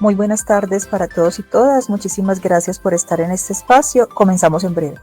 Muy buenas tardes para todos y todas. Muchísimas gracias por estar en este espacio. Comenzamos en breve.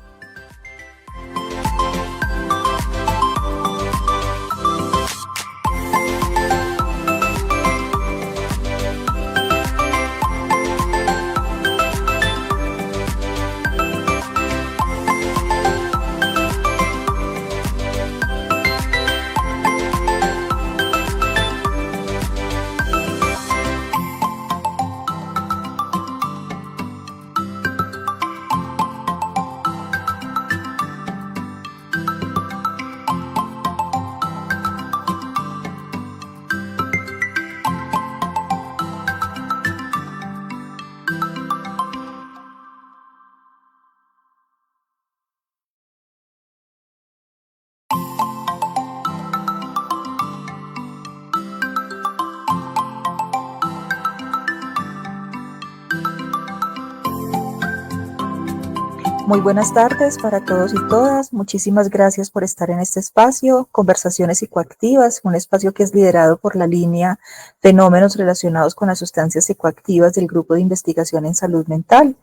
Muy buenas tardes para todos y todas. Muchísimas gracias por estar en este espacio, Conversaciones Psicoactivas, un espacio que es liderado por la línea Fenómenos relacionados con las sustancias psicoactivas del Grupo de Investigación en Salud Mental.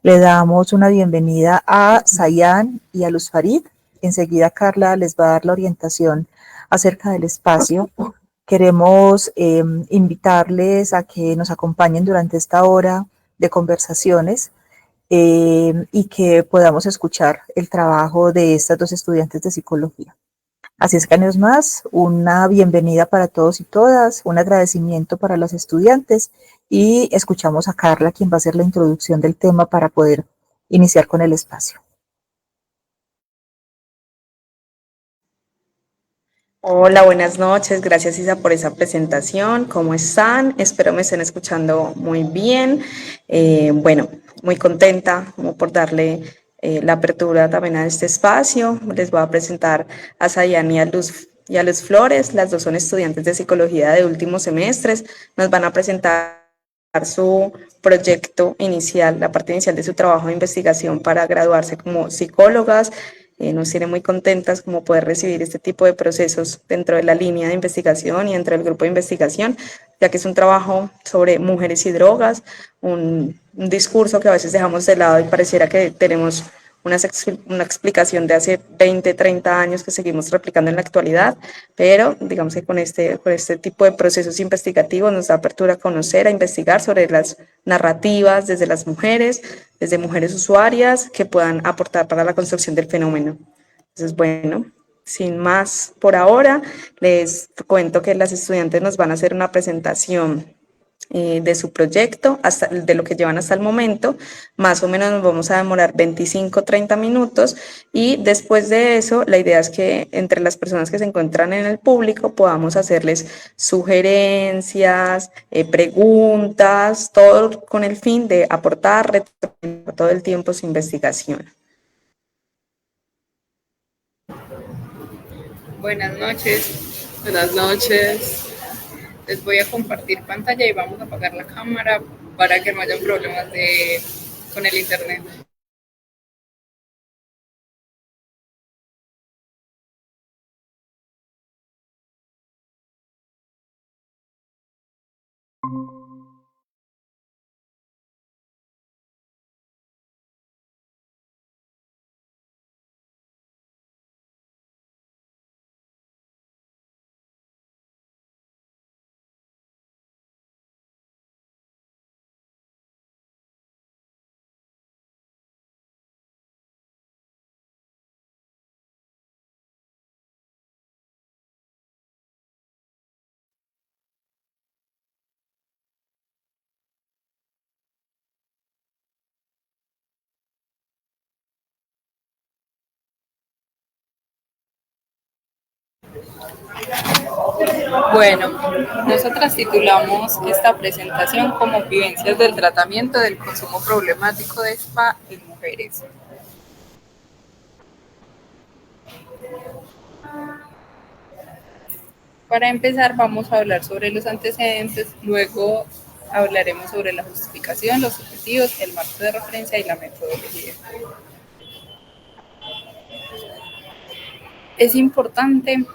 Le damos una bienvenida a Sayan y a Luz Farid. Enseguida Carla les va a dar la orientación acerca del espacio. Queremos invitarles a que nos acompañen durante esta hora de conversaciones y que podamos escuchar el trabajo de estas dos estudiantes de psicología. Así es que años más, una bienvenida para todos y todas, un agradecimiento para los estudiantes y escuchamos a Carla, quien va a hacer la introducción del tema para poder iniciar con el espacio. Hola, buenas noches. Gracias, Isa, por esa presentación. ¿Cómo están? Espero me estén escuchando muy bien. Bueno, muy contenta como por darle la apertura también a este espacio. Les voy a presentar a Sayan y a Luz Flores. Las dos son estudiantes de psicología de últimos semestres. Nos van a presentar su proyecto inicial, la parte inicial de su trabajo de investigación para graduarse como psicólogas. Nos tiene muy contentas como poder recibir este tipo de procesos dentro de la línea de investigación y dentro del grupo de investigación, ya que es un trabajo sobre mujeres y drogas, un discurso que a veces dejamos de lado y pareciera que tenemos una explicación de hace 20, 30 años que seguimos replicando en la actualidad, pero digamos que con este tipo de procesos investigativos nos da apertura a conocer, a investigar sobre las narrativas desde mujeres usuarias que puedan aportar para la construcción del fenómeno. Entonces, bueno, sin más por ahora, les cuento que las estudiantes nos van a hacer una presentación de su proyecto, de lo que llevan hasta el momento. Más o menos nos vamos a demorar 25, 30 minutos y después de eso la idea es que entre las personas que se encuentran en el público podamos hacerles sugerencias, preguntas, todo con el fin de aportar todo el tiempo su investigación. Buenas noches. Buenas noches. Les voy a compartir pantalla y vamos a apagar la cámara para que no haya problemas con el internet. Bueno, nosotras titulamos esta presentación como vivencias del tratamiento del consumo problemático de spa en mujeres. Para empezar, vamos a hablar sobre los antecedentes, luego hablaremos sobre la justificación, los objetivos, el marco de referencia y la metodología. Es importante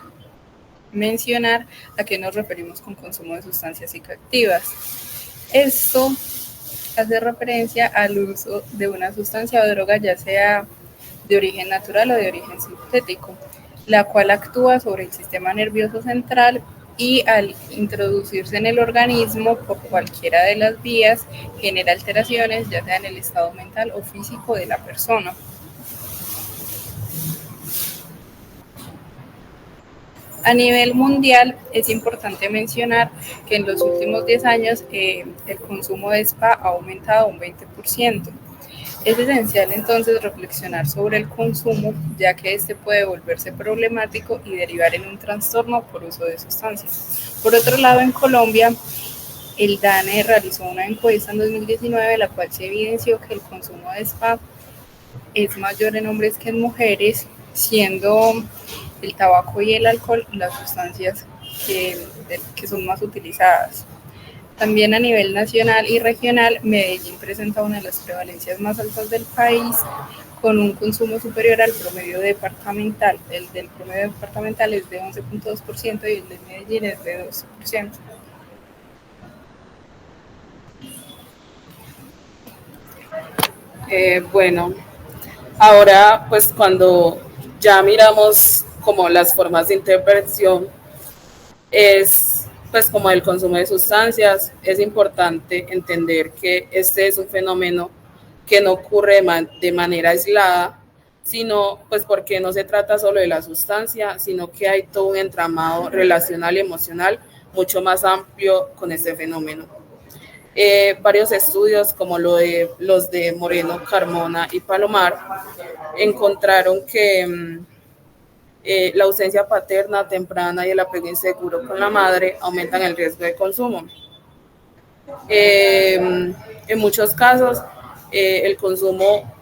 mencionar a qué nos referimos con consumo de sustancias psicoactivas. Esto hace referencia al uso de una sustancia o droga, ya sea de origen natural o de origen sintético, la cual actúa sobre el sistema nervioso central y al introducirse en el organismo por cualquiera de las vías genera alteraciones, ya sea en el estado mental o físico de la persona. A nivel mundial, es importante mencionar que en los últimos 10 años el consumo de spa ha aumentado un 20%. Es esencial entonces reflexionar sobre el consumo, ya que este puede volverse problemático y derivar en un trastorno por uso de sustancias. Por otro lado, en Colombia, el DANE realizó una encuesta en 2019, la cual se evidenció que el consumo de spa es mayor en hombres que en mujeres, siendo el tabaco y el alcohol las sustancias que son más utilizadas. También a nivel nacional y regional, Medellín presenta una de las prevalencias más altas del país, con un consumo superior al promedio departamental. El del promedio departamental es de 11.2% y el de Medellín es de 12%. Bueno, ahora pues cuando ya miramos como las formas de intervención, es pues como el consumo de sustancias, es importante entender que este es un fenómeno que no ocurre de manera aislada, sino pues porque no se trata solo de la sustancia, sino que hay todo un entramado relacional y emocional mucho más amplio con este fenómeno. Varios estudios, como los de Moreno, Carmona y Palomar, encontraron que la ausencia paterna temprana y el apego inseguro con la madre aumentan el riesgo de consumo. En muchos casos, el consumo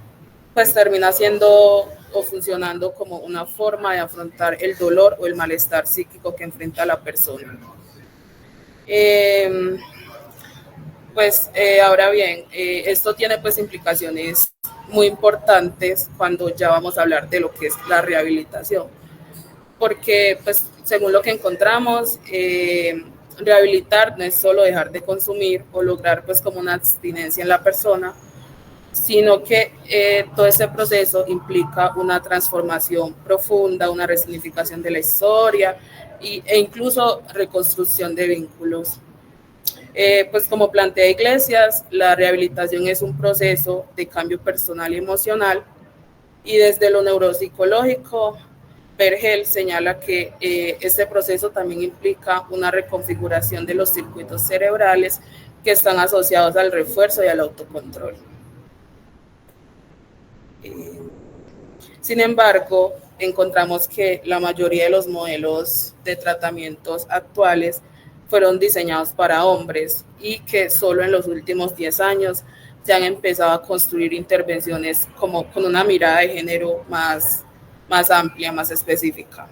pues termina siendo o funcionando como una forma de afrontar el dolor o el malestar psíquico que enfrenta la persona. Ahora bien, esto tiene pues implicaciones muy importantes cuando ya vamos a hablar de lo que es la rehabilitación, porque pues según lo que encontramos, rehabilitar no es solo dejar de consumir o lograr pues como una abstinencia en la persona, sino que todo este proceso implica una transformación profunda, una resignificación de la historia e incluso reconstrucción de vínculos. Pues como plantea Iglesias, la rehabilitación es un proceso de cambio personal y emocional, y desde lo neuropsicológico, Bergel señala que este proceso también implica una reconfiguración de los circuitos cerebrales que están asociados al refuerzo y al autocontrol. Sin embargo, encontramos que la mayoría de los modelos de tratamientos actuales fueron diseñados para hombres y que solo en los últimos 10 años se han empezado a construir intervenciones como con una mirada de género más amplia, más específica.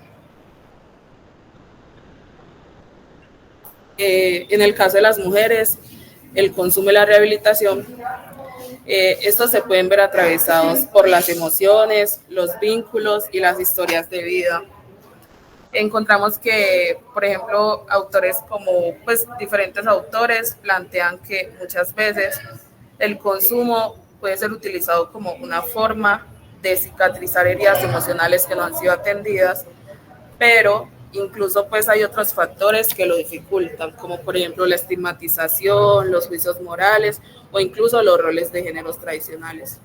En el caso de las mujeres, el consumo y la rehabilitación, estos se pueden ver atravesados por las emociones, los vínculos y las historias de vida. Encontramos que, por ejemplo, autores como, pues, diferentes autores plantean que muchas veces el consumo puede ser utilizado como una forma de cicatrizar heridas emocionales que no han sido atendidas, pero incluso pues hay otros factores que lo dificultan, como por ejemplo la estigmatización, los juicios morales o incluso los roles de géneros tradicionales.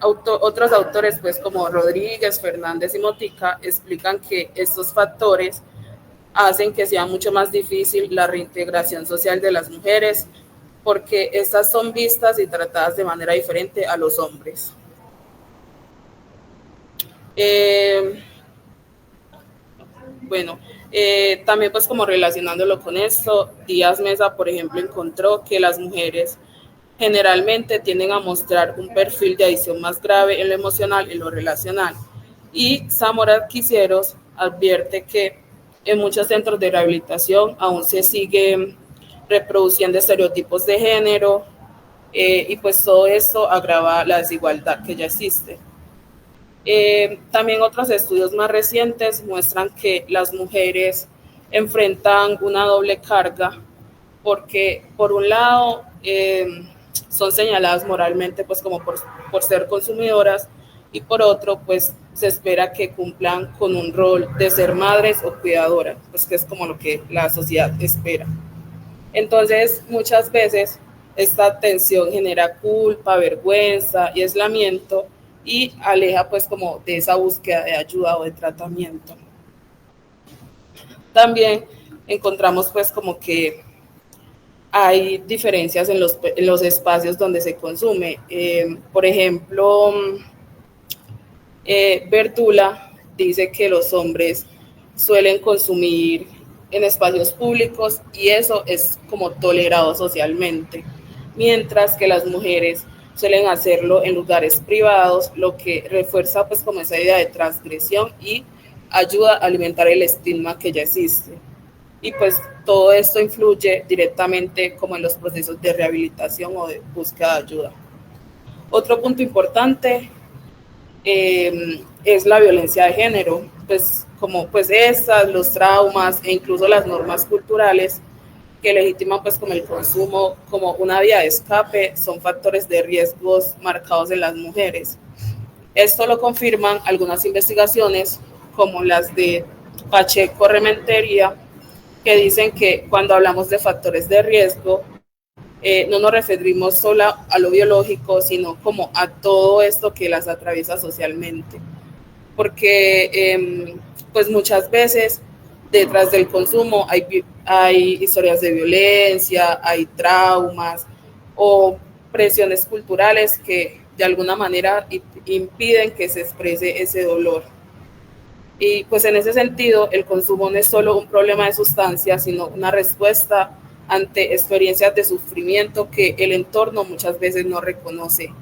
Otros autores, pues como Rodríguez, Fernández y Motica, explican que estos factores hacen que sea mucho más difícil la reintegración social de las mujeres, porque estas son vistas y tratadas de manera diferente a los hombres. También pues como relacionándolo con esto, Díaz Mesa, por ejemplo, encontró que las mujeres generalmente tienden a mostrar un perfil de adicción más grave en lo emocional y en lo relacional. Y Zamora Quisieros advierte que en muchos centros de rehabilitación aún se siguen reproduciendo estereotipos de género, y pues todo esto agrava la desigualdad que ya existe. También otros estudios más recientes muestran que las mujeres enfrentan una doble carga porque por un lado son señaladas moralmente pues como por ser consumidoras y por otro pues se espera que cumplan con un rol de ser madres o cuidadoras, pues que es como lo que la sociedad espera. Entonces muchas veces esta tensión genera culpa, vergüenza y aislamiento y aleja pues como de esa búsqueda de ayuda o de tratamiento. También encontramos pues como que hay diferencias en los espacios donde se consume. Por ejemplo, Bertula dice que los hombres suelen consumir en espacios públicos y eso es como tolerado socialmente, mientras que las mujeres suelen hacerlo en lugares privados, lo que refuerza pues como esa idea de transgresión y ayuda a alimentar el estigma que ya existe. Y pues todo esto influye directamente como en los procesos de rehabilitación o de búsqueda de ayuda. Otro punto importante es la violencia de género, pues como pues estas, los traumas e incluso las normas culturales que legitiman pues como el consumo como una vía de escape son factores de riesgos marcados en las mujeres. Esto lo confirman algunas investigaciones como las de Pacheco Rementería, que dicen que cuando hablamos de factores de riesgo, no nos referimos solo a lo biológico, sino como a todo esto que las atraviesa socialmente. Porque pues muchas veces detrás del consumo hay historias de violencia, hay traumas o presiones culturales que de alguna manera impiden que se exprese ese dolor. Y pues en ese sentido, el consumo no es solo un problema de sustancias, sino una respuesta ante experiencias de sufrimiento que el entorno muchas veces no reconoce.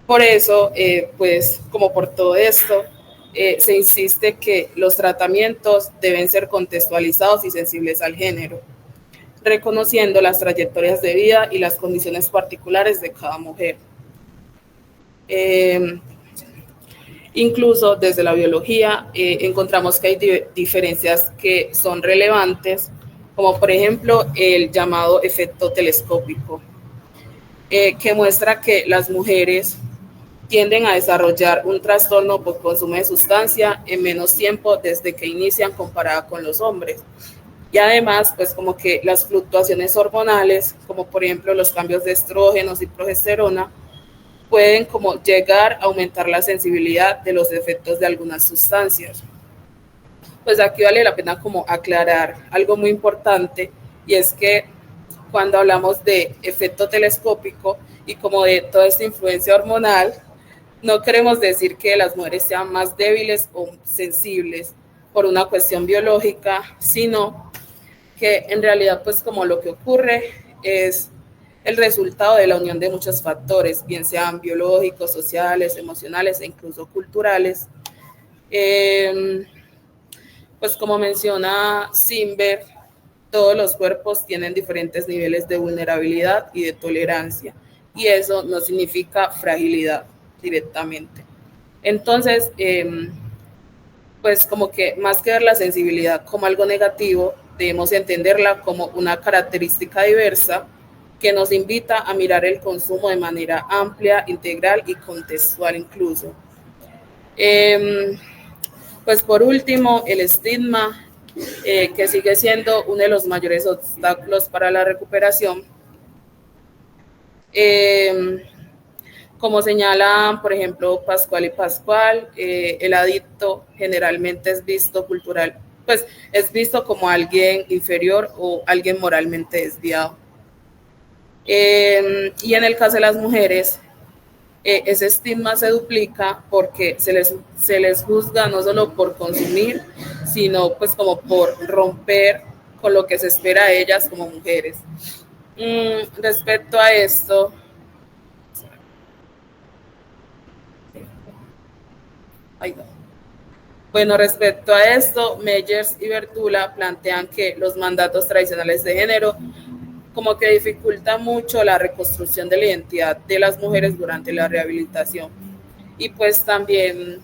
Por eso, pues como por todo esto, se insiste que los tratamientos deben ser contextualizados y sensibles al género, reconociendo las trayectorias de vida y las condiciones particulares de cada mujer. Incluso desde la biología encontramos que hay diferencias que son relevantes, como por ejemplo el llamado efecto telescópico, que muestra que las mujeres tienden a desarrollar un trastorno por consumo de sustancia en menos tiempo desde que inician comparada con los hombres. Y además, pues como que las fluctuaciones hormonales, como por ejemplo los cambios de estrógenos y progesterona, pueden como llegar a aumentar la sensibilidad de los efectos de algunas sustancias. Pues aquí vale la pena como aclarar algo muy importante, y es que cuando hablamos de efecto telescópico y como de toda esta influencia hormonal, no queremos decir que las mujeres sean más débiles o sensibles por una cuestión biológica, sino que en realidad pues como lo que ocurre es el resultado de la unión de muchos factores, bien sean biológicos, sociales, emocionales e incluso culturales. Pues como menciona Simber, todos los cuerpos tienen diferentes niveles de vulnerabilidad y de tolerancia, y eso no significa fragilidad directamente. Entonces, pues como que más que ver la sensibilidad como algo negativo, debemos entenderla como una característica diversa que nos invita a mirar el consumo de manera amplia, integral y contextual incluso. Pues por último, el estigma, que sigue siendo uno de los mayores obstáculos para la recuperación. Como señalan, por ejemplo, Pascual y Pascual, el adicto generalmente es visto pues es visto como alguien inferior o alguien moralmente desviado. Y en el caso de las mujeres, ese estigma se duplica porque se les juzga no solo por consumir, sino pues como por romper con lo que se espera de ellas como mujeres. Respecto a esto, bueno, respecto a esto, Meyers y Bertula plantean que los mandatos tradicionales de género como que dificulta mucho la reconstrucción de la identidad de las mujeres durante la rehabilitación. Y pues también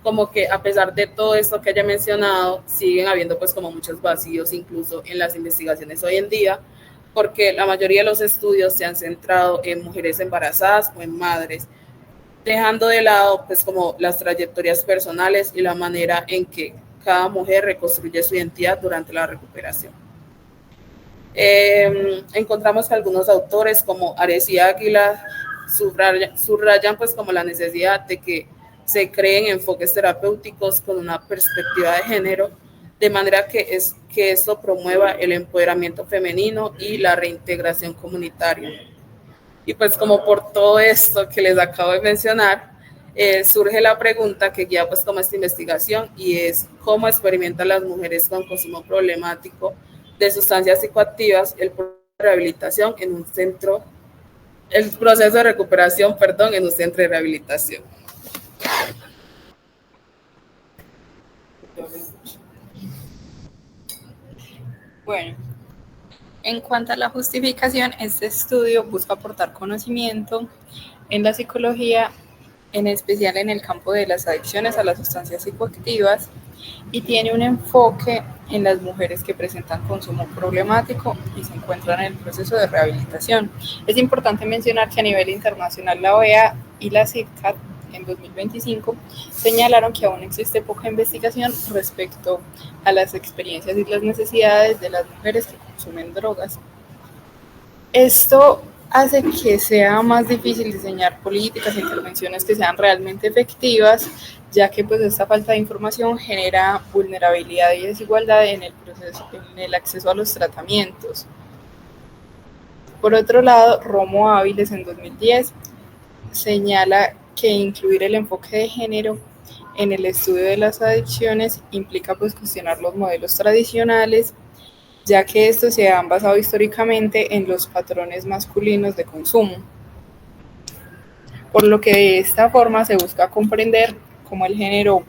como que a pesar de todo esto que haya mencionado, siguen habiendo pues como muchos vacíos incluso en las investigaciones hoy en día, porque la mayoría de los estudios se han centrado en mujeres embarazadas o en madres, dejando de lado pues como las trayectorias personales y la manera en que cada mujer reconstruye su identidad durante la recuperación. Encontramos que algunos autores como Ares y Águila subrayan pues como la necesidad de que se creen enfoques terapéuticos con una perspectiva de género, de manera que esto promueva el empoderamiento femenino y la reintegración comunitaria. Y pues como por todo esto que les acabo de mencionar, surge la pregunta que guía pues como esta investigación, y es cómo experimentan las mujeres con consumo problemático de sustancias psicoactivas el proceso de rehabilitación en un centro, el proceso de recuperación, perdón, en un centro de rehabilitación. Bueno, en cuanto a la justificación, este estudio busca aportar conocimiento en la psicología, en especial en el campo de las adicciones a las sustancias psicoactivas, y tiene un enfoque en las mujeres que presentan consumo problemático y se encuentran en el proceso de rehabilitación. Es importante mencionar que a nivel internacional la OEA y la CIDCAT en 2025 señalaron que aún existe poca investigación respecto a las experiencias y las necesidades de las mujeres que consumen drogas. Esto hace que sea más difícil diseñar políticas e intervenciones que sean realmente efectivas, ya que pues esta falta de información genera vulnerabilidad y desigualdad en el proceso, en el acceso a los tratamientos. Por otro lado, Romo Áviles en 2010 señala que incluir el enfoque de género en el estudio de las adicciones implica pues cuestionar los modelos tradicionales, ya que estos se han basado históricamente en los patrones masculinos de consumo, por lo que de esta forma se busca comprender cómo el género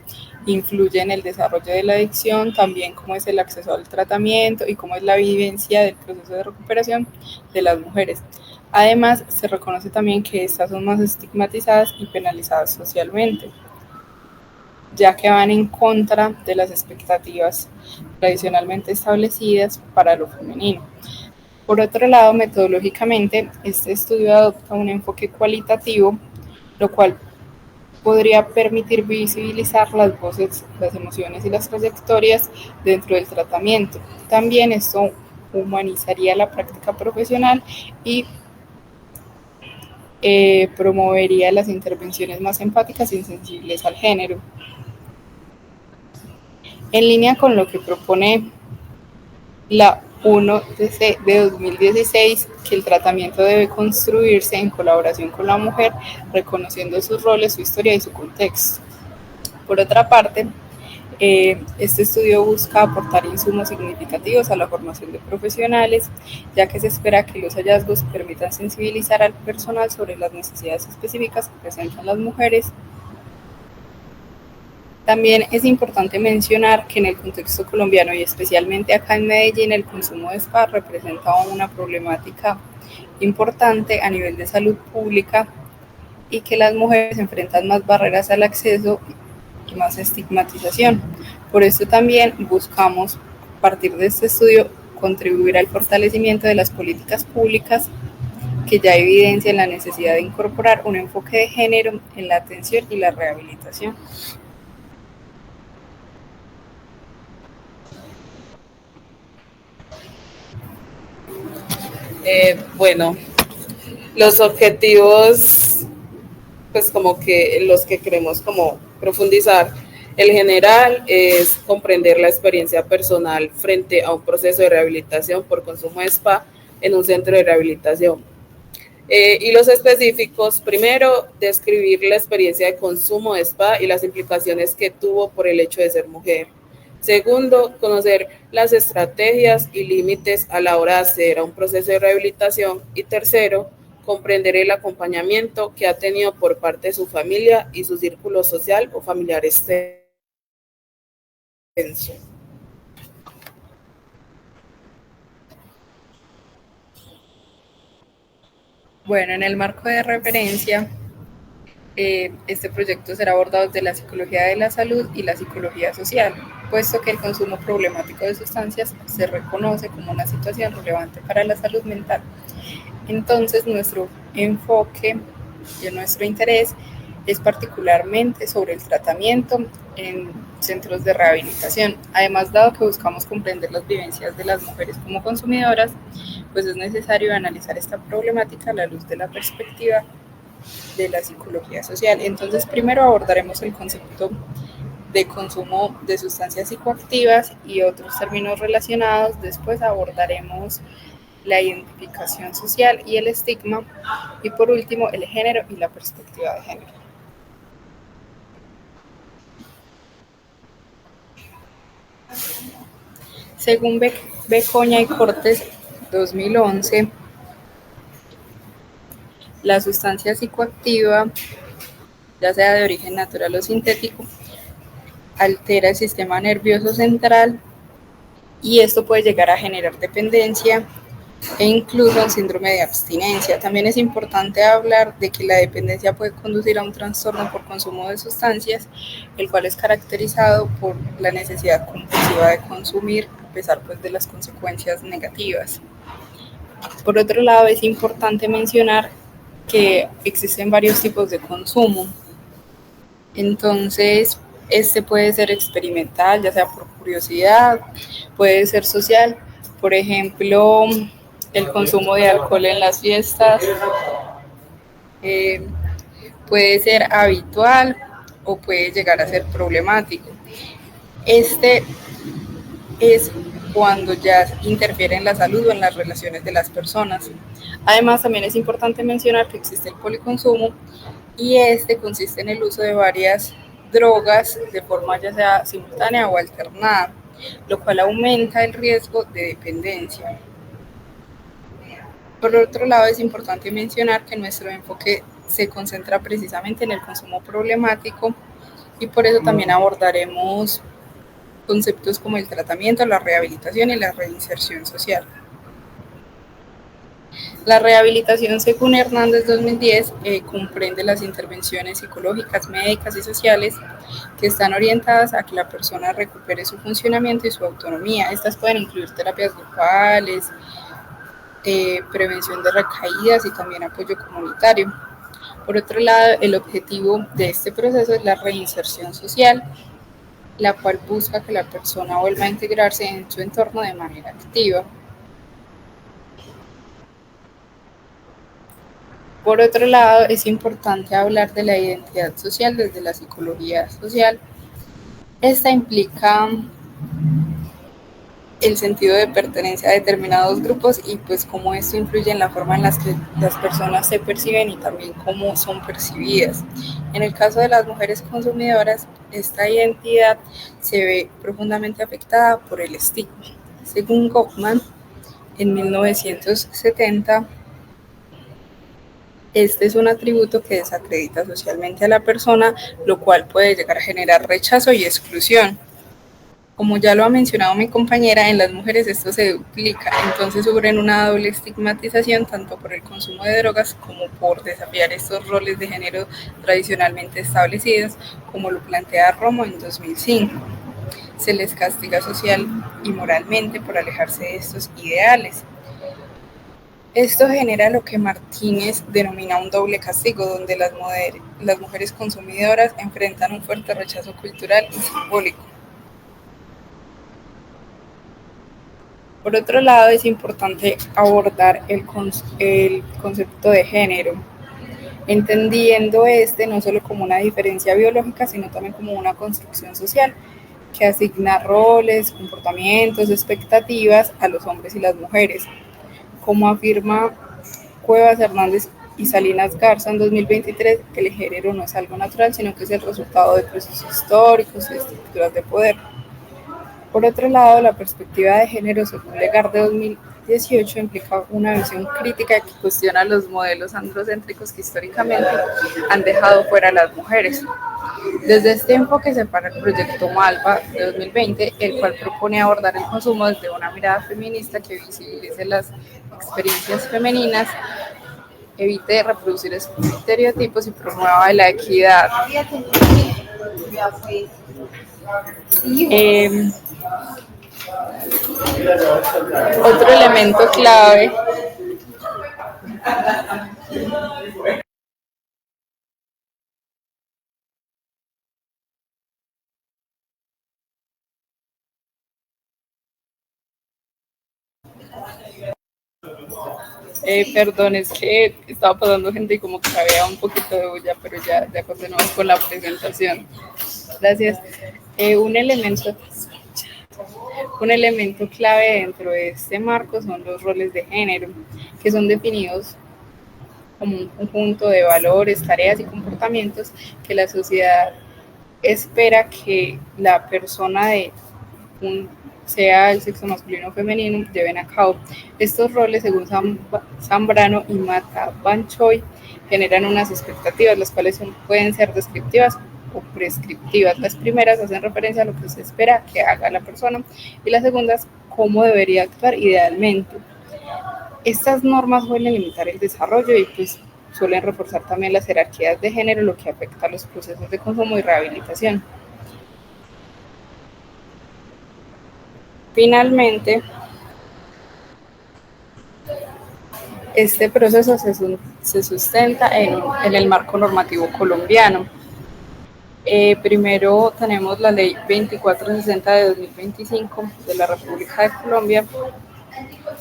influye en el desarrollo de la adicción, también cómo es el acceso al tratamiento y cómo es la vivencia del proceso de recuperación de las mujeres. Además, se reconoce también que estas son más estigmatizadas y penalizadas socialmente, ya que van en contra de las expectativas tradicionalmente establecidas para lo femenino. Por otro lado, metodológicamente, este estudio adopta un enfoque cualitativo, lo cual podría permitir visibilizar las voces, las emociones y las trayectorias dentro del tratamiento. También esto humanizaría la práctica profesional y promovería las intervenciones más empáticas y sensibles al género. En línea con lo que propone la 1 de 2016, que el tratamiento debe construirse en colaboración con la mujer, reconociendo sus roles, su historia y su contexto. Por otra parte, este estudio busca aportar insumos significativos a la formación de profesionales, ya que se espera que los hallazgos permitan sensibilizar al personal sobre las necesidades específicas que presentan las mujeres. También es importante mencionar que en el contexto colombiano y especialmente acá en Medellín, el consumo de spa representa una problemática importante a nivel de salud pública y que las mujeres enfrentan más barreras al acceso y más estigmatización. Por esto también buscamos, a partir de este estudio, contribuir al fortalecimiento de las políticas públicas que ya evidencian la necesidad de incorporar un enfoque de género en la atención y la rehabilitación. Bueno, los objetivos, pues como que los que queremos como profundizar, el general es comprender la experiencia personal frente a un proceso de rehabilitación por consumo de spa en un centro de rehabilitación. Y los específicos, primero, describir la experiencia de consumo de spa y las implicaciones que tuvo por el hecho de ser mujer. Segundo, conocer las estrategias y límites a la hora de acceder a un proceso de rehabilitación. Y tercero, comprender el acompañamiento que ha tenido por parte de su familia y su círculo social o familiar extenso. Bueno, en el marco de referencia, este proyecto será abordado desde la psicología de la salud y la psicología social, puesto que el consumo problemático de sustancias se reconoce como una situación relevante para la salud mental. Entonces, nuestro enfoque y nuestro interés es particularmente sobre el tratamiento en centros de rehabilitación. Además, dado que buscamos comprender las vivencias de las mujeres como consumidoras, pues es necesario analizar esta problemática a la luz de la perspectiva de la psicología social. Entonces, primero abordaremos el concepto de consumo de sustancias psicoactivas y otros términos relacionados. Después abordaremos la identificación social y el estigma, y por último el género y la perspectiva de género. Según Becoña y Cortes 2011, la sustancia psicoactiva, ya sea de origen natural o sintético, altera el sistema nervioso central y esto puede llegar a generar dependencia e incluso un síndrome de abstinencia. También es importante hablar de que la dependencia puede conducir a un trastorno por consumo de sustancias, el cual es caracterizado por la necesidad compulsiva de consumir, a pesar pues, de las consecuencias negativas. Por otro lado, es importante mencionar que existen varios tipos de consumo. Entonces, este puede ser experimental, ya sea por curiosidad, puede ser social, por ejemplo, el consumo de alcohol en las fiestas, puede ser habitual o puede llegar a ser problemático. Este es cuando ya interfiere en la salud o en las relaciones de las personas. Además, también es importante mencionar que existe el policonsumo y este consiste en el uso de varias drogas de forma ya sea simultánea o alternada, lo cual aumenta el riesgo de dependencia. Por otro lado, es importante mencionar que nuestro enfoque se concentra precisamente en el consumo problemático y por eso también abordaremos conceptos como el tratamiento, la rehabilitación y la reinserción social. La rehabilitación, según Hernández 2010, comprende las intervenciones psicológicas, médicas y sociales que están orientadas a que la persona recupere su funcionamiento y su autonomía. Estas pueden incluir terapias grupales, prevención de recaídas y también apoyo comunitario. Por otro lado, el objetivo de este proceso es la reinserción social, la cual busca que la persona vuelva a integrarse en su entorno de manera activa. Por otro lado, es importante hablar de la identidad social desde la psicología social. Esta implica el sentido de pertenencia a determinados grupos y pues cómo esto influye en la forma en la que las personas se perciben y también cómo son percibidas. En el caso de las mujeres consumidoras, esta identidad se ve profundamente afectada por el estigma. Según Goffman, en 1970, este es un atributo que desacredita socialmente a la persona, lo cual puede llegar a generar rechazo y exclusión. Como ya lo ha mencionado mi compañera, en las mujeres esto se duplica, entonces sufren una doble estigmatización tanto por el consumo de drogas como por desafiar estos roles de género tradicionalmente establecidos, como lo plantea Romo en 2005. Se les castiga social y moralmente por alejarse de estos ideales. Esto genera lo que Martínez denomina un doble castigo, donde las mujeres consumidoras enfrentan un fuerte rechazo cultural y simbólico. Por otro lado, es importante abordar el concepto de género, entendiendo este no solo como una diferencia biológica, sino también como una construcción social que asigna roles, comportamientos, expectativas a los hombres y las mujeres. Como afirma Cuevas, Hernández y Salinas Garza en 2023, el género no es algo natural, sino que es el resultado de procesos históricos y de estructuras de poder. Por otro lado, la perspectiva de género, según Legard de 2018, implica una visión crítica que cuestiona los modelos androcéntricos que históricamente han dejado fuera a las mujeres. Desde este enfoque se para el proyecto Malva de 2020, el cual propone abordar el consumo desde una mirada feminista que visibilice las experiencias femeninas, evite reproducir estereotipos y promueva la equidad. Otro elemento clave perdón, es que estaba pasando gente y como que había un poquito de bulla, pero ya continuamos con la presentación. Gracias. Un elemento clave dentro de este marco son los roles de género, que son definidos como un conjunto de valores, tareas y comportamientos que la sociedad espera que la persona sea el sexo masculino o femenino, lleven a cabo. Estos roles, según Zambrano y Mata Banchoy, generan unas expectativas, las cuales pueden ser descriptivas o prescriptivas. Las primeras hacen referencia a lo que se espera que haga la persona y las segundas, cómo debería actuar idealmente. Estas normas suelen limitar el desarrollo y pues suelen reforzar también las jerarquías de género, lo que afecta a los procesos de consumo y rehabilitación. Finalmente, este proceso se sustenta en el marco normativo colombiano. Primero tenemos la ley 2460 de 2025 de la República de Colombia,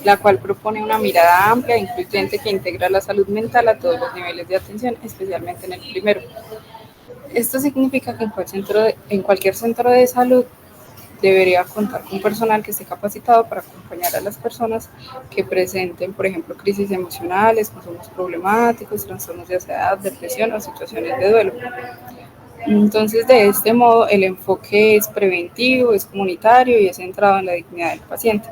la cual propone una mirada amplia e incluyente que integra la salud mental a todos los niveles de atención, especialmente en el primero. Esto significa que en cualquier centro de salud debería contar con personal que esté capacitado para acompañar a las personas que presenten, por ejemplo, crisis emocionales, consumos problemáticos, trastornos de ansiedad, depresión o situaciones de duelo. Entonces, de este modo, el enfoque es preventivo, es comunitario y es centrado en la dignidad del paciente.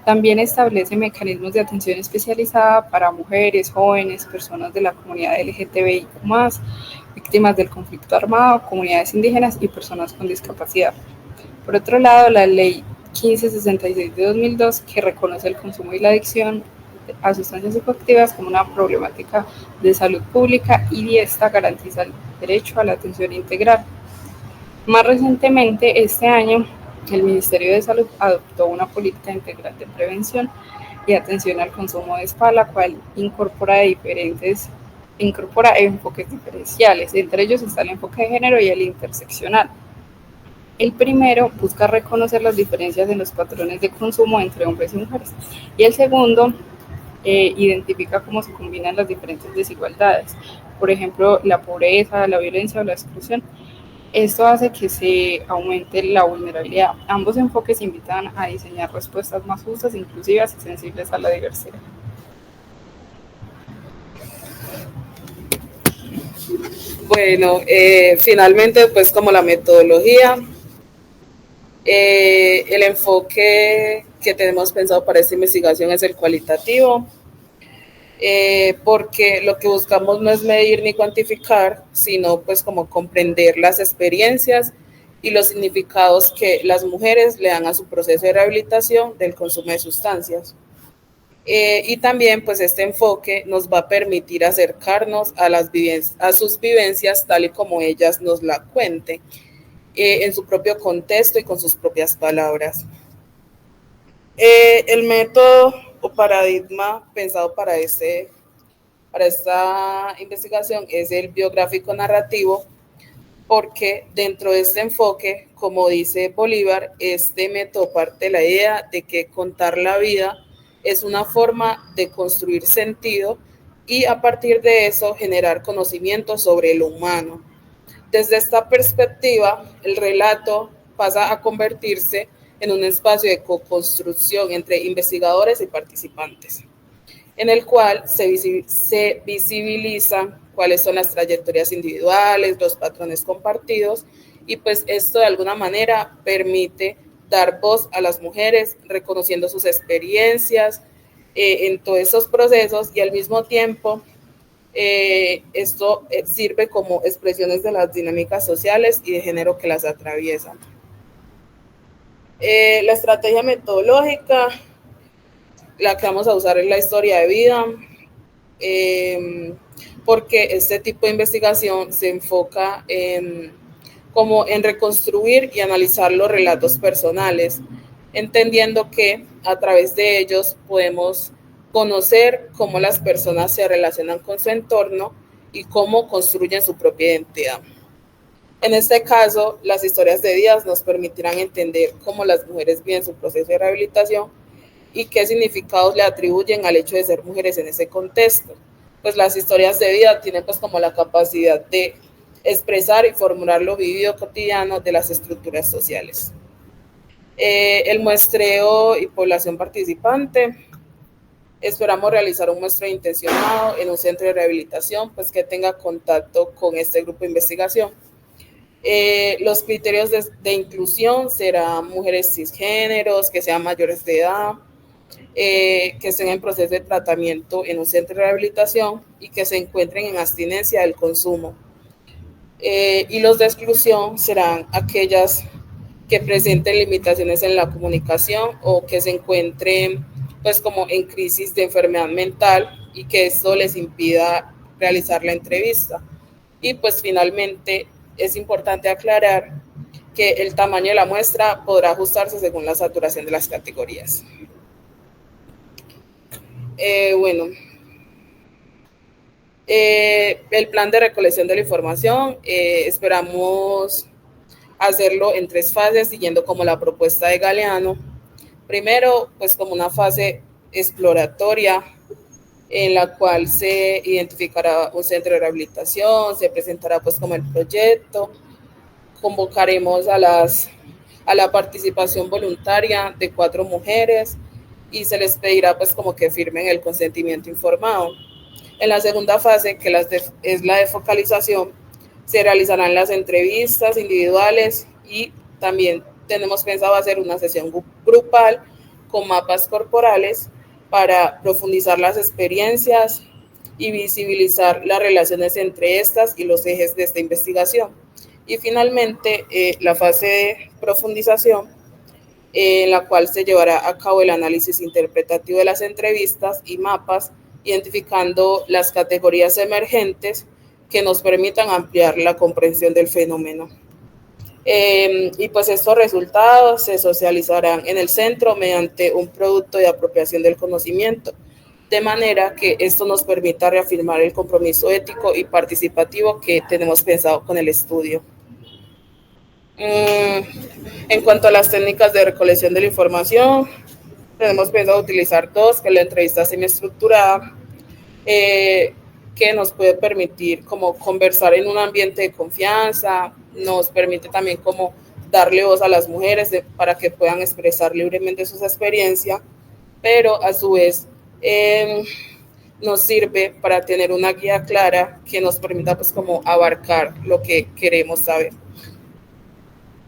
También establece mecanismos de atención especializada para mujeres, jóvenes, personas de la comunidad LGTBIQ+, víctimas del conflicto armado, comunidades indígenas y personas con discapacidad. Por otro lado, la Ley 1566 de 2002, que reconoce el consumo y la adicción a sustancias psicoactivas como una problemática de salud pública y esta garantiza el derecho a la atención integral. Más recientemente, este año, el Ministerio de Salud adoptó una política integral de prevención y atención al consumo de spa, la cual incorpora enfoques diferenciales. Entre ellos está el enfoque de género y el interseccional. El primero busca reconocer las diferencias en los patrones de consumo entre hombres y mujeres. Y el segundo identifica cómo se combinan las diferentes desigualdades. Por ejemplo, la pobreza, la violencia o la exclusión. Esto hace que se aumente la vulnerabilidad. Ambos enfoques invitan a diseñar respuestas más justas, inclusivas y sensibles a la diversidad. Bueno, finalmente, pues como la metodología, el enfoque que tenemos pensado para esta investigación es el cualitativo, porque lo que buscamos no es medir ni cuantificar, sino pues como comprender las experiencias y los significados que las mujeres le dan a su proceso de rehabilitación del consumo de sustancias. Y también pues este enfoque nos va a permitir acercarnos a sus vivencias tal y como ellas nos la cuenten, en su propio contexto y con sus propias palabras. El método o paradigma pensado para esta investigación es el biográfico narrativo, porque dentro de este enfoque, como dice Bolívar, este método parte de la idea de que contar la vida es una forma de construir sentido y a partir de eso generar conocimiento sobre lo humano. Desde esta perspectiva, el relato pasa a convertirse en un espacio de co-construcción entre investigadores y participantes. en el cual se visibilizan cuáles son las trayectorias individuales, los patrones compartidos, y pues esto de alguna manera permite dar voz a las mujeres, reconociendo sus experiencias en todos esos procesos, y al mismo tiempo esto sirve como expresiones de las dinámicas sociales y de género que las atraviesan. La estrategia metodológica, la que vamos a usar es la historia de vida, porque este tipo de investigación se enfoca como en reconstruir y analizar los relatos personales, entendiendo que a través de ellos podemos conocer cómo las personas se relacionan con su entorno y cómo construyen su propia identidad. En este caso, las historias de vidas nos permitirán entender cómo las mujeres viven su proceso de rehabilitación y qué significados le atribuyen al hecho de ser mujeres en ese contexto. Pues las historias de vida tienen pues como la capacidad de expresar y formular lo vivido cotidiano de las estructuras sociales. El muestreo y población participante. Esperamos realizar un muestreo intencionado en un centro de rehabilitación pues que tenga contacto con este grupo de investigación. Los criterios de inclusión serán mujeres cisgéneros, que sean mayores de edad, que estén en proceso de tratamiento en un centro de rehabilitación y que se encuentren en abstinencia del consumo. Y los de exclusión serán aquellas que presenten limitaciones en la comunicación o que se encuentren pues como en crisis de enfermedad mental y que esto les impida realizar la entrevista. Y pues finalmente es importante aclarar que el tamaño de la muestra podrá ajustarse según la saturación de las categorías. El plan de recolección de la información, esperamos hacerlo en 3 fases, siguiendo como la propuesta de Galeano. Primero, pues como una fase exploratoria, en la cual se identificará un centro de rehabilitación, se presentará pues como el proyecto, convocaremos a la participación voluntaria de 4 mujeres y se les pedirá pues como que firmen el consentimiento informado. En la segunda fase, que es la de focalización, se realizarán las entrevistas individuales y también tenemos pensado hacer una sesión grupal con mapas corporales para profundizar las experiencias y visibilizar las relaciones entre estas y los ejes de esta investigación. Y finalmente, la fase de profundización, en la cual se llevará a cabo el análisis interpretativo de las entrevistas y mapas, identificando las categorías emergentes que nos permitan ampliar la comprensión del fenómeno. Y pues estos resultados se socializarán en el centro mediante un producto de apropiación del conocimiento, de manera que esto nos permita reafirmar el compromiso ético y participativo que tenemos pensado con el estudio. En cuanto a las técnicas de recolección de la información, tenemos pensado utilizar 2, que es la entrevista semiestructurada, que nos puede permitir como conversar en un ambiente de confianza, nos permite también como darle voz a las mujeres para que puedan expresar libremente sus experiencias, pero a su vez nos sirve para tener una guía clara que nos permita pues como abarcar lo que queremos saber.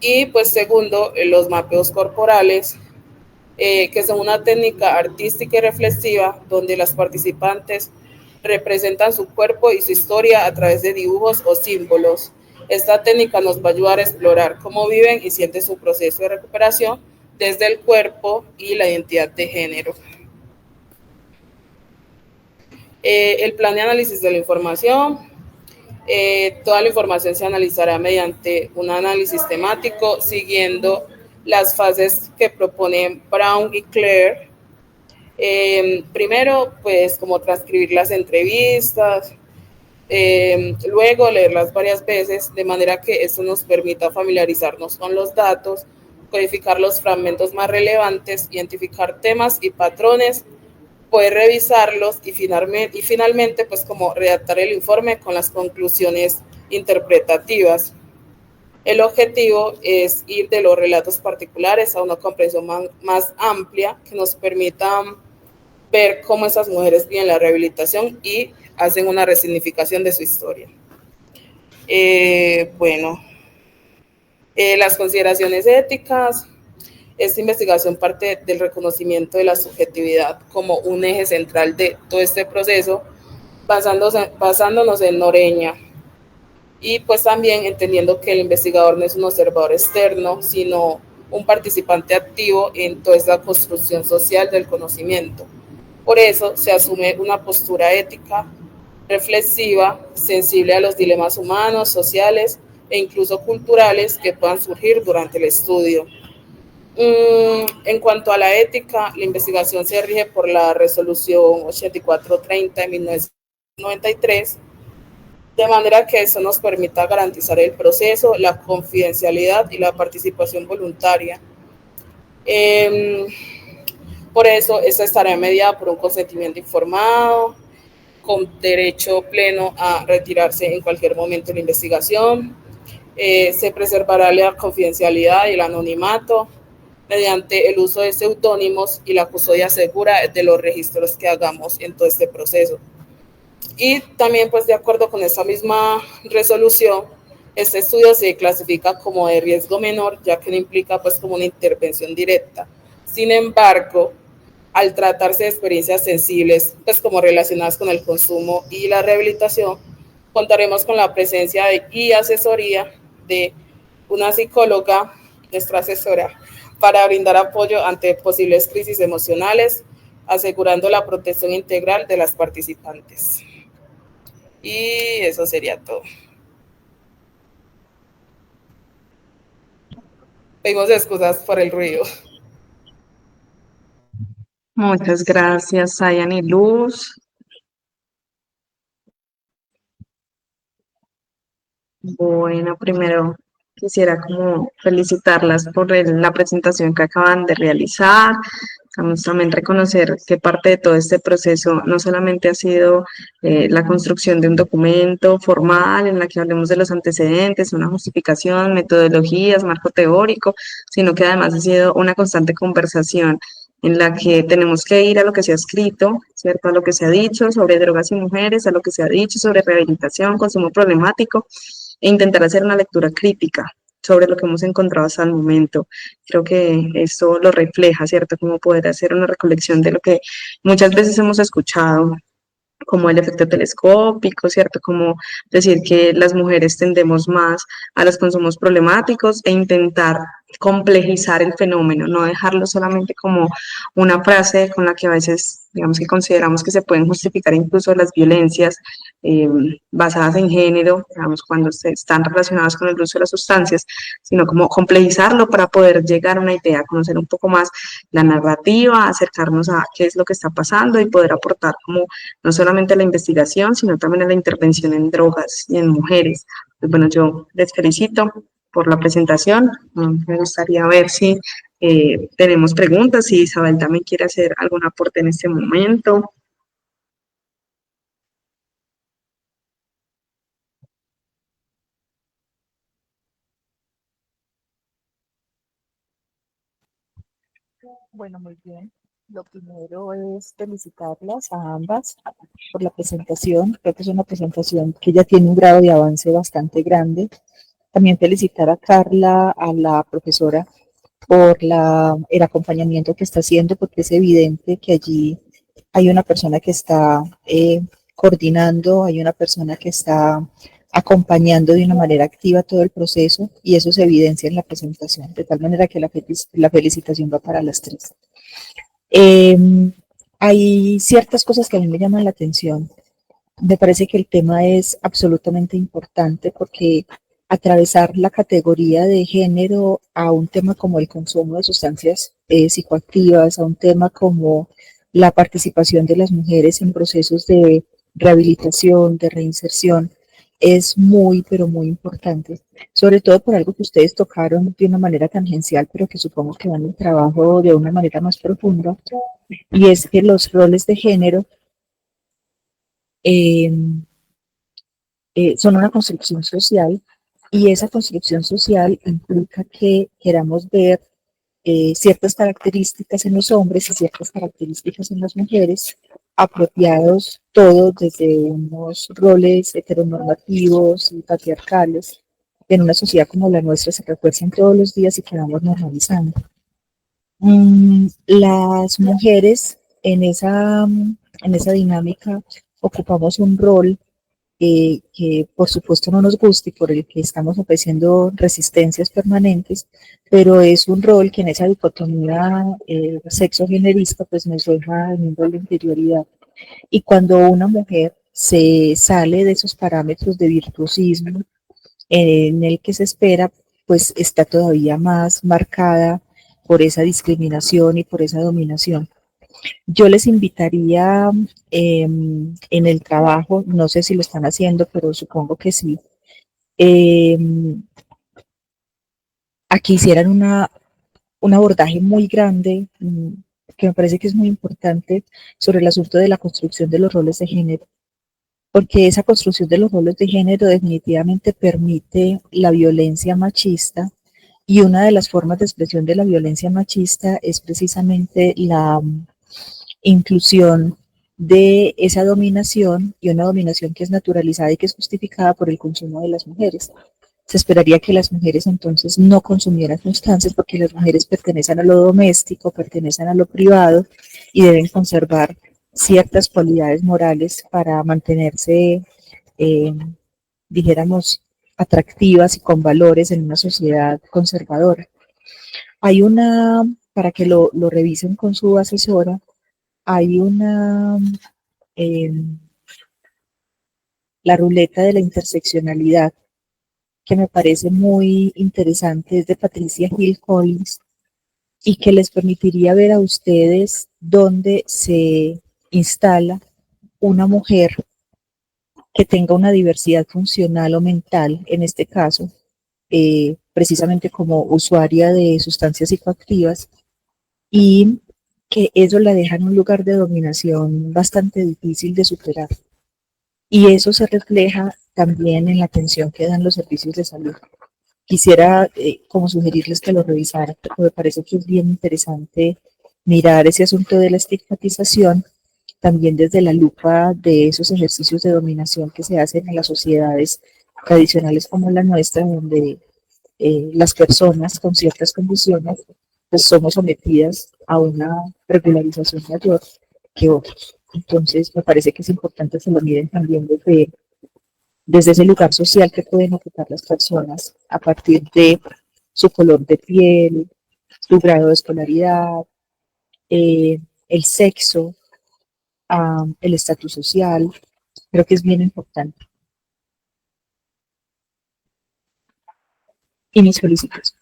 Y pues segundo, los mapeos corporales, que son una técnica artística y reflexiva donde las participantes representan su cuerpo y su historia a través de dibujos o símbolos. Esta técnica nos va a ayudar a explorar cómo viven y sienten su proceso de recuperación desde el cuerpo y la identidad de género. El plan de análisis de la información. Toda la información se analizará mediante un análisis temático, siguiendo las fases que proponen Brown y Clare. Primero, pues, como transcribir las entrevistas, luego leerlas varias veces, de manera que esto nos permita familiarizarnos con los datos, codificar los fragmentos más relevantes, identificar temas y patrones, poder revisarlos y finalmente pues como redactar el informe con las conclusiones interpretativas. El objetivo es ir de los relatos particulares a una comprensión más amplia que nos permita ver cómo esas mujeres viven la rehabilitación y hacen una resignificación de su historia. Las consideraciones éticas. Esta investigación parte del reconocimiento de la subjetividad como un eje central de todo este proceso, basándonos en Noreña, y pues también entendiendo que el investigador no es un observador externo, sino un participante activo en toda esta construcción social del conocimiento. Por eso se asume una postura ética, reflexiva, sensible a los dilemas humanos, sociales e incluso culturales que puedan surgir durante el estudio. En cuanto a la ética, la investigación se rige por la resolución 8430 de 1993, de manera que eso nos permita garantizar el proceso, la confidencialidad y la participación voluntaria. Por eso, esta estará mediada por un consentimiento informado, con derecho pleno a retirarse en cualquier momento de la investigación. Se preservará la confidencialidad y el anonimato mediante el uso de seudónimos y la custodia segura de los registros que hagamos en todo este proceso. Y también, pues, de acuerdo con esta misma resolución, este estudio se clasifica como de riesgo menor, ya que no implica, pues, como una intervención directa. Sin embargo, al tratarse de experiencias sensibles, pues, como relacionadas con el consumo y la rehabilitación, contaremos con la presencia y asesoría de una psicóloga, nuestra asesora, para brindar apoyo ante posibles crisis emocionales, asegurando la protección integral de las participantes. Y eso sería todo. Pedimos excusas por el ruido. Muchas gracias, Sayan y Luz. Bueno, primero quisiera como felicitarlas por la presentación que acaban de realizar. Vamos también reconocer que parte de todo este proceso no solamente ha sido la construcción de un documento formal en la que hablemos de los antecedentes, una justificación, metodologías, marco teórico, sino que además ha sido una constante conversación en la que tenemos que ir a lo que se ha escrito, ¿cierto? A lo que se ha dicho sobre drogas y mujeres, a lo que se ha dicho sobre rehabilitación, consumo problemático, e intentar hacer una lectura crítica sobre lo que hemos encontrado hasta el momento. Creo que esto lo refleja, ¿cierto? Como poder hacer una recolección de lo que muchas veces hemos escuchado, como el efecto telescópico, ¿cierto? Como decir que las mujeres tendemos más a los consumos problemáticos e intentar complejizar el fenómeno, no dejarlo solamente como una frase con la que a veces, digamos que consideramos que se pueden justificar incluso las violencias eh, basadas en género, digamos, cuando están relacionadas con el uso de las sustancias, sino como complejizarlo para poder llegar a una idea, conocer un poco más la narrativa, acercarnos a qué es lo que está pasando y poder aportar como no solamente a la investigación, sino también a la intervención en drogas y en mujeres. Pues bueno, yo les felicito por la presentación. Me gustaría ver si tenemos preguntas, si Isabel también quiere hacer algún aporte en este momento. Bueno, muy bien. Lo primero es felicitarlas a ambas por la presentación. Creo que es una presentación que ya tiene un grado de avance bastante grande. También felicitar a Carla, a la profesora, por el acompañamiento que está haciendo, porque es evidente que allí hay una persona que está coordinando, hay una persona que está acompañando de una manera activa todo el proceso y eso se evidencia en la presentación, de tal manera que la felicitación va para las tres. Eh, Hay ciertas cosas que a mí me llaman la atención. Me parece que el tema es absolutamente importante porque atravesar la categoría de género a un tema como el consumo de sustancias psicoactivas, a un tema como la participación de las mujeres en procesos de rehabilitación, de reinserción, es muy, pero muy importante, sobre todo por algo que ustedes tocaron de una manera tangencial, pero que supongo que van en el trabajo de una manera más profunda, y es que los roles de género eh, son una construcción social y esa construcción social implica que queramos ver ciertas características en los hombres y ciertas características en las mujeres, apropiados todos desde unos roles heteronormativos y patriarcales, que en una sociedad como la nuestra se refuerzan todos los días y que vamos normalizando. Las mujeres en esa dinámica ocupamos un rol que por supuesto no nos gusta y por el que estamos ofreciendo resistencias permanentes, pero es un rol que en esa dicotomía sexo-generista pues nos deja en un rol de interioridad. Y cuando una mujer se sale de esos parámetros de virtuosismo en el que se espera, pues está todavía más marcada por esa discriminación y por esa dominación. Yo les invitaría en el trabajo, no sé si lo están haciendo, pero supongo que sí, eh, a que hicieran un abordaje muy grande, que me parece que es muy importante, sobre el asunto de la construcción de los roles de género, porque esa construcción de los roles de género definitivamente permite la violencia machista y una de las formas de expresión de la violencia machista es precisamente la inclusión de esa dominación y una dominación que es naturalizada y que es justificada por el consumo de las mujeres. Se esperaría que las mujeres entonces no consumieran sustancias porque las mujeres pertenecen a lo doméstico, pertenecen a lo privado y deben conservar ciertas cualidades morales para mantenerse, eh, dijéramos, atractivas y con valores en una sociedad conservadora. Hay para que lo revisen con su asesora, hay eh, la ruleta de la interseccionalidad, que me parece muy interesante, es de Patricia Hill Collins, y que les permitiría ver a ustedes dónde se instala una mujer que tenga una diversidad funcional o mental, en este caso, precisamente como usuaria de sustancias psicoactivas, y que eso la deja en un lugar de dominación bastante difícil de superar. Y eso se refleja también en la atención que dan los servicios de salud. Quisiera como sugerirles que lo revisaran, porque me parece que es bien interesante mirar ese asunto de la estigmatización también desde la lupa de esos ejercicios de dominación que se hacen en las sociedades tradicionales como la nuestra, donde las personas con ciertas condiciones pues somos sometidas a una regularización mayor que otros. Entonces me parece que es importante que lo miren también desde ese lugar social que pueden ocupar las personas a partir de su color de piel, su grado de escolaridad, el sexo, el estatus social. Creo que es bien importante. Y mis felicitaciones.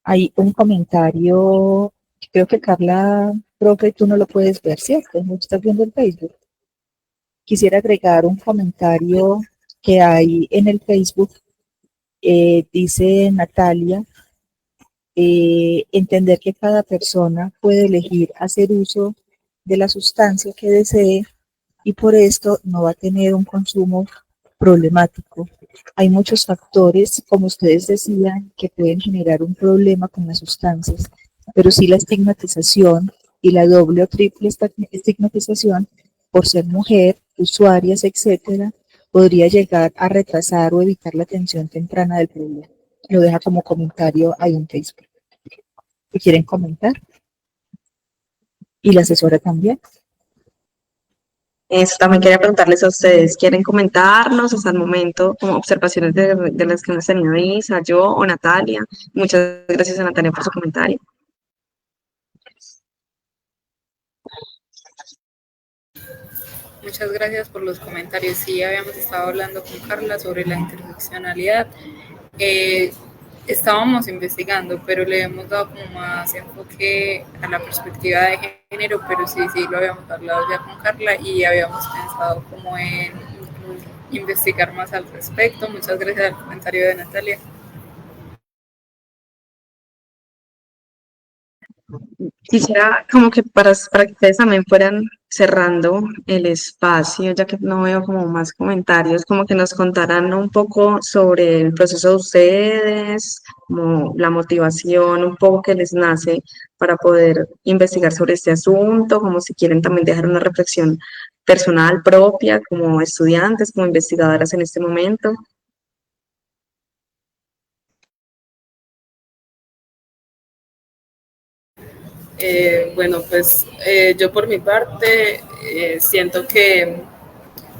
Hay un comentario, creo que Carla, profe, tú no lo puedes ver, ¿cierto? No estás viendo el Facebook. Quisiera agregar un comentario que hay en el Facebook. Dice Natalia, entender que cada persona puede elegir hacer uso de la sustancia que desee y por esto no va a tener un consumo problemático. Hay muchos factores, como ustedes decían, que pueden generar un problema con las sustancias, pero sí la estigmatización y la doble o triple estigmatización por ser mujer, usuarias, etcétera, podría llegar a retrasar o evitar la atención temprana del problema. Lo deja como comentario ahí en Facebook. ¿Qué quieren comentar? Y la asesora también. Eso también quería preguntarles a ustedes, ¿quieren comentarnos hasta el momento como observaciones de las que hemos tenido Isa, yo o Natalia? Muchas gracias a Natalia por su comentario. Muchas gracias por los comentarios. Sí, habíamos estado hablando con Carla sobre la interseccionalidad. Estábamos investigando, pero le hemos dado como más enfoque a la perspectiva de género, pero sí, lo habíamos hablado ya con Carla y habíamos pensado como en investigar más al respecto. Muchas gracias al comentario de Natalia. Quisiera como que para que ustedes también fueran cerrando el espacio, ya que no veo como más comentarios, como que nos contaran un poco sobre el proceso de ustedes, como la motivación, un poco que les nace para poder investigar sobre este asunto, como si quieren también dejar una reflexión personal propia, como estudiantes, como investigadoras en este momento. Bueno, pues yo por mi parte siento que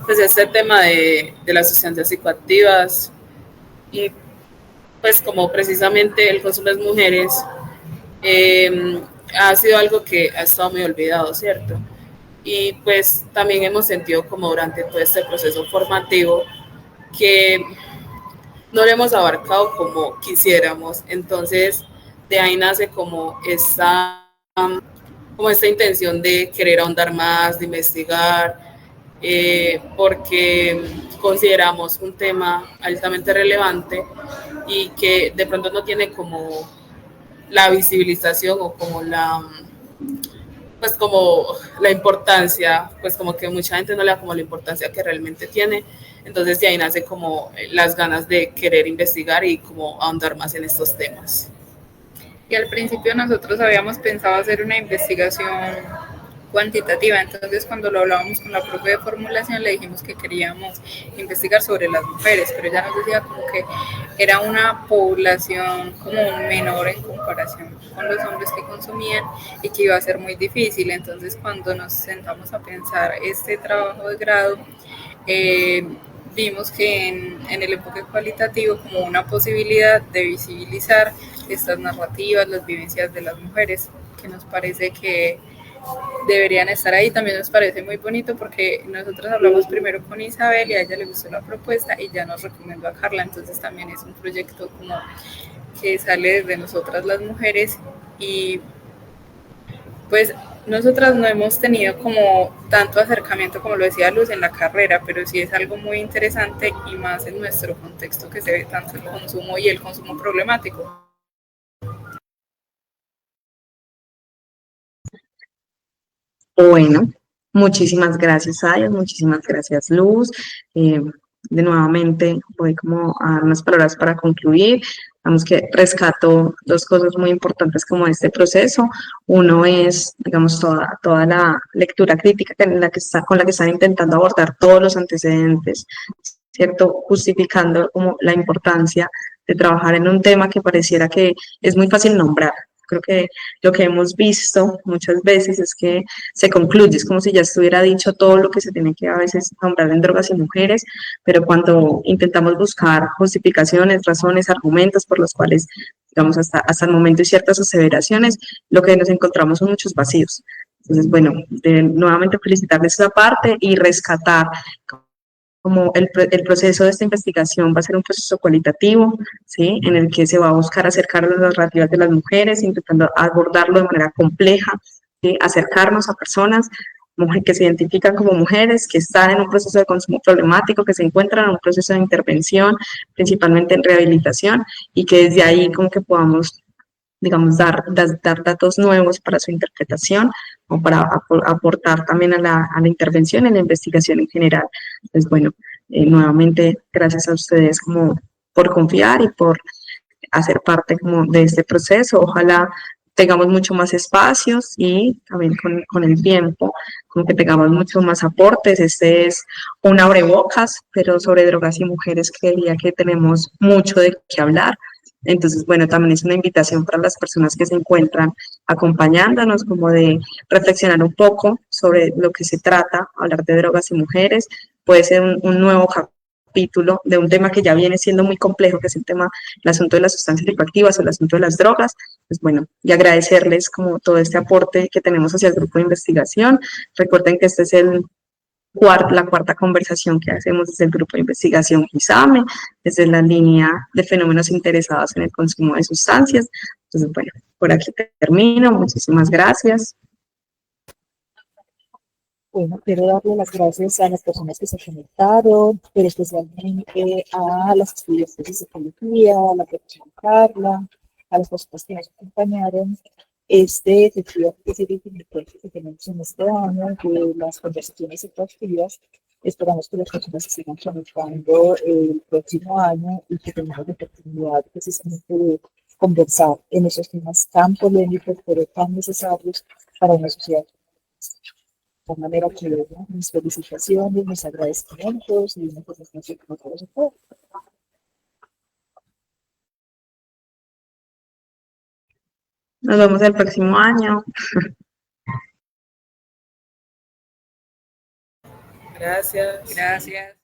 pues este tema de las sustancias psicoactivas y pues como precisamente el consumo de mujeres eh, ha sido algo que ha estado muy olvidado, ¿cierto? Y pues también hemos sentido como durante todo este proceso formativo que no lo hemos abarcado como quisiéramos. Entonces, de ahí nace como esta intención de querer ahondar más, de investigar, porque consideramos un tema altamente relevante y que de pronto no tiene como la visibilización o como pues como la importancia, pues como que mucha gente no le da como la importancia que realmente tiene. Entonces de ahí nace como las ganas de querer investigar y como ahondar más en estos temas. Y al principio nosotros habíamos pensado hacer una investigación cuantitativa, entonces cuando lo hablábamos con la profe de formulación le dijimos que queríamos investigar sobre las mujeres, pero ella nos decía como que era una población como menor en comparación con los hombres que consumían y que iba a ser muy difícil. Entonces cuando nos sentamos a pensar este trabajo de grado, eh, vimos que en el enfoque cualitativo como una posibilidad de visibilizar estas narrativas, las vivencias de las mujeres, que nos parece que deberían estar ahí. También nos parece muy bonito porque nosotros hablamos primero con Isabel y a ella le gustó la propuesta y ya nos recomendó a Carla, entonces también es un proyecto como que sale desde nosotras las mujeres y pues nosotras no hemos tenido como tanto acercamiento como lo decía Luz en la carrera, pero sí es algo muy interesante y más en nuestro contexto que se ve tanto el consumo y el consumo problemático. Bueno, muchísimas gracias, Aya, muchísimas gracias, Luz. Eh, de nuevamente voy como a dar unas palabras para concluir. Vamos que rescato dos cosas muy importantes como este proceso. Uno es, digamos, toda la lectura crítica con la que están intentando abordar todos los antecedentes, ¿cierto? Justificando como la importancia de trabajar en un tema que pareciera que es muy fácil nombrar. Creo que lo que hemos visto muchas veces es que se concluye, es como si ya estuviera dicho todo lo que se tiene que a veces nombrar en drogas y mujeres, pero cuando intentamos buscar justificaciones, razones, argumentos por los cuales, digamos, hasta el momento hay ciertas aseveraciones, lo que nos encontramos son muchos vacíos. Entonces, bueno, nuevamente felicitarles esa parte y rescatar como el proceso de esta investigación va a ser un proceso cualitativo, ¿sí? En el que se va a buscar acercar las narrativas de las mujeres, intentando abordarlo de manera compleja, ¿sí? Acercarnos a personas que se identifican como mujeres, que están en un proceso de consumo problemático, que se encuentran en un proceso de intervención, principalmente en rehabilitación, y que desde ahí como que podamos, digamos, dar datos nuevos para su interpretación o para aportar también a la intervención en la investigación en general. Entonces, bueno, nuevamente, gracias a ustedes como por confiar y por hacer parte como de este proceso. Ojalá tengamos mucho más espacios y también con el tiempo, como que tengamos muchos más aportes. Este es un abrebocas, pero sobre drogas y mujeres creería que tenemos mucho de qué hablar. Entonces, bueno, también es una invitación para las personas que se encuentran acompañándonos, como de reflexionar un poco sobre lo que se trata, hablar de drogas y mujeres. Puede ser un nuevo capítulo de un tema que ya viene siendo muy complejo, que es el asunto de las sustancias psicoactivas o el asunto de las drogas. Pues bueno, y agradecerles como todo este aporte que tenemos hacia el grupo de investigación. Recuerden que este es la cuarta conversación que hacemos desde el grupo de investigación GISAME, desde la línea de fenómenos interesados en el consumo de sustancias. Entonces, bueno, por aquí termino. Muchísimas gracias. Bueno, quiero darle las gracias a las personas que se conectaron, pero especialmente a las estudiantes de psicología, a la profesora Carla, a las personas que nos acompañaron Efectivamente es el último encuentro que tenemos en este año de las conversaciones exhaustivas. Esperamos que las personas se sigan conectando el próximo año y que tengamos la oportunidad precisamente de conversar en esos temas tan polémicos, pero tan necesarios para una sociedad. De manera que mis felicitaciones, mis agradecimientos y una presentación como todos ustedes. Nos vemos el próximo año. Gracias. Gracias.